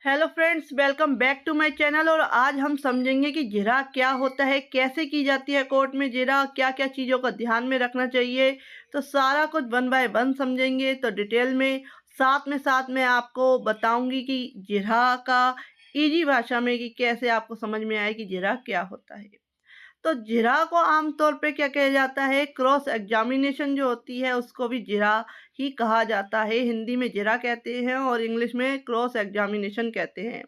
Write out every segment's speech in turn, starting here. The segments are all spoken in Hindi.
Hello friends, welcome back to my channel. और आज हम समझेंगे कि जिरह क्या होता है, कैसे की जाती है कोर्ट में जिरह, क्या क्या चीज़ों का ध्यान में रखना चाहिए। तो सारा कुछ वन बाय वन समझेंगे तो डिटेल में। साथ में आपको बताऊंगी कि जिरह का इजी भाषा में कि कैसे आपको समझ में आए कि जिरह क्या होता है। तो जिरह को आमतौर पे क्या कहा जाता है, क्रॉस एग्जामिनेशन जो होती है उसको भी जिरह ही कहा जाता है। हिंदी में जिरह कहते हैं और इंग्लिश में क्रॉस एग्जामिनेशन कहते हैं।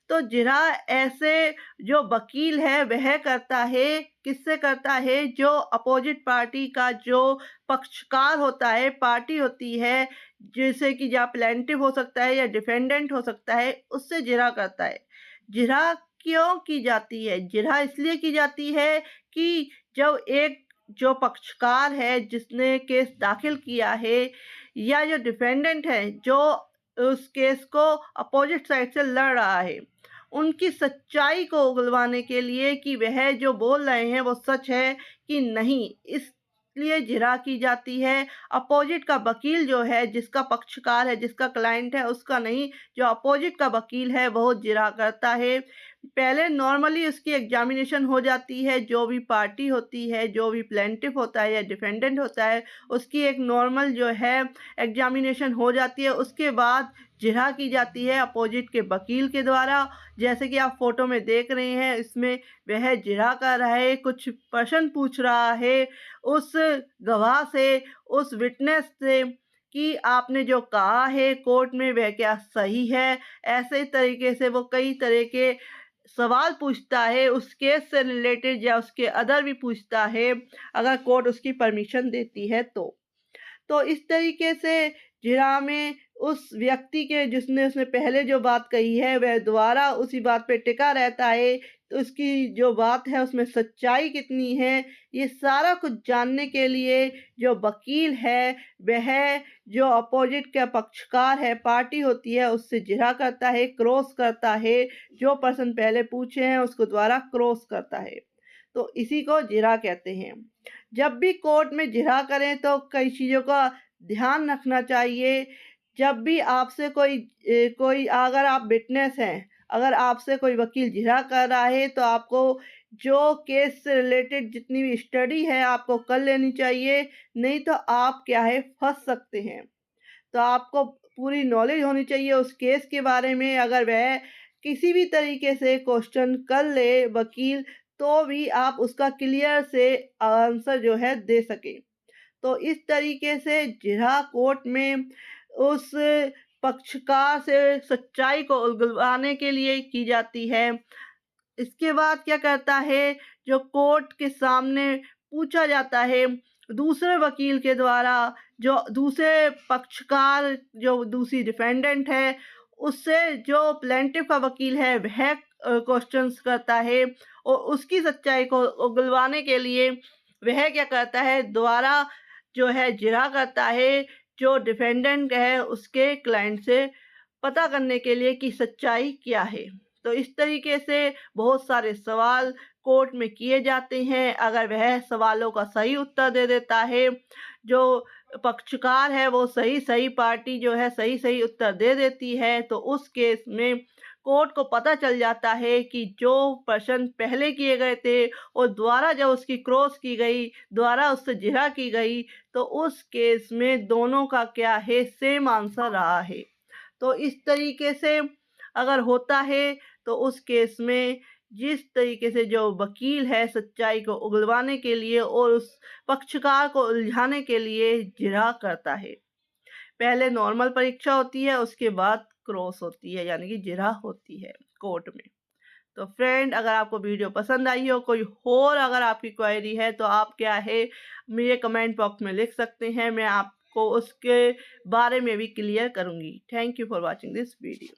तो जिरह ऐसे जो वकील है वह करता है, किससे करता है, जो अपोजिट पार्टी का जो पक्षकार होता है, पार्टी होती है, जैसे कि या प्लेंटिफ हो सकता है या डिफेंडेंट हो सकता है, उससे जिरह करता है। जिरह क्यों की जाती है? जिरह इसलिए की जाती है कि जब एक जो पक्षकार है जिसने केस दाखिल किया है, या जो डिफेंडेंट है जो उस केस को अपोजिट साइड से लड़ रहा है, उनकी सच्चाई को उगलवाने के लिए कि वह जो बोल रहे हैं वो सच है कि नहीं, इसलिए जिरह की जाती है। अपोजिट का वकील जो है, जिसका पक्षकार है, जिसका क्लाइंट है, उसका नहीं, जो अपोजिट का वकील है वो जिरह करता है। पहले नॉर्मली उसकी एग्जामिनेशन हो जाती है, जो भी पार्टी होती है, जो भी प्लेंटिफ होता है या डिफेंडेंट होता है, उसकी एक नॉर्मल जो है एग्जामिनेशन हो जाती है। उसके बाद जिरह की जाती है अपोजिट के वकील के द्वारा। जैसे कि आप फोटो में देख रहे हैं, इसमें वह जिरह कर रहा है, कुछ प्रश्न पूछ रहा है उस गवाह से, उस विटनेस से, कि आपने जो कहा है कोर्ट में वह क्या सही है। ऐसे तरीके से वो कई तरह के सवाल पूछता है, उस केस से रिलेटेड या उसके अदर भी पूछता है, अगर कोर्ट उसकी परमिशन देती है तो इस तरीके से जिरह में उस व्यक्ति के जिसने उसने पहले जो बात कही है वह दोबारा उसी बात पे टिका रहता है। तो उसकी जो बात है उसमें सच्चाई कितनी है, ये सारा कुछ जानने के लिए जो वकील है वह जो अपोजिट का पक्षकार है, पार्टी होती है, उससे जिरह करता है, क्रॉस करता है। जो पर्सन पहले पूछे हैं उसको द्वारा क्रॉस करता है। तो इसी को जिरह कहते हैं। जब भी कोर्ट में जिरह करें तो कई चीज़ों का ध्यान रखना चाहिए। जब भी आपसे कोई अगर आप विटनेस हैं, अगर आपसे कोई वकील जिरह कर रहा है तो आपको जो केस से रिलेटेड जितनी भी स्टडी है आपको कर लेनी चाहिए, नहीं तो आप क्या है, फंस सकते हैं। तो आपको पूरी नॉलेज होनी चाहिए उस केस के बारे में। अगर वह किसी भी तरीके से क्वेश्चन कर ले वकील, तो भी आप उसका क्लियर से आंसर जो है दे सकें। तो इस तरीके से जिरह कोर्ट में उस पक्षकार से सच्चाई को उगलवाने के लिए की जाती है। इसके बाद क्या करता है, जो कोर्ट के सामने पूछा जाता है दूसरे वकील के द्वारा, जो दूसरे पक्षकार, जो दूसरी डिफेंडेंट है, उससे जो प्लेंटिफ का वकील है वह क्वेश्चंस करता है, और उसकी सच्चाई को उगलवाने के लिए वह क्या करता है, दोबारा जो है जिरह करता है, जो डिफेंडेंट है उसके क्लाइंट से पता करने के लिए कि सच्चाई क्या है। तो इस तरीके से बहुत सारे सवाल कोर्ट में किए जाते हैं। अगर वह सवालों का सही उत्तर दे देता है, जो पक्षकार है वो सही पार्टी जो है सही उत्तर दे देती है, तो उस केस में कोर्ट को पता चल जाता है कि जो प्रश्न पहले किए गए थे और दोबारा जब उसकी क्रॉस की गई, दोबारा उससे जिरह की गई, तो उस केस में दोनों का क्या है, सेम आंसर रहा है। तो इस तरीके से अगर होता है तो उस केस में जिस तरीके से जो वकील है सच्चाई को उगलवाने के लिए और उस पक्षकार को उलझाने के लिए जिरह करता है। पहले नॉर्मल परीक्षा होती है, उसके बाद क्रॉस होती है, यानी कि जिरह होती है कोर्ट में। तो फ्रेंड, अगर आपको वीडियो पसंद आई हो, कोई और अगर आपकी क्वेरी है तो आप क्या है मेरे कमेंट बॉक्स में लिख सकते हैं, मैं आपको उसके बारे में भी क्लियर करूँगी। Thank you for watching this video.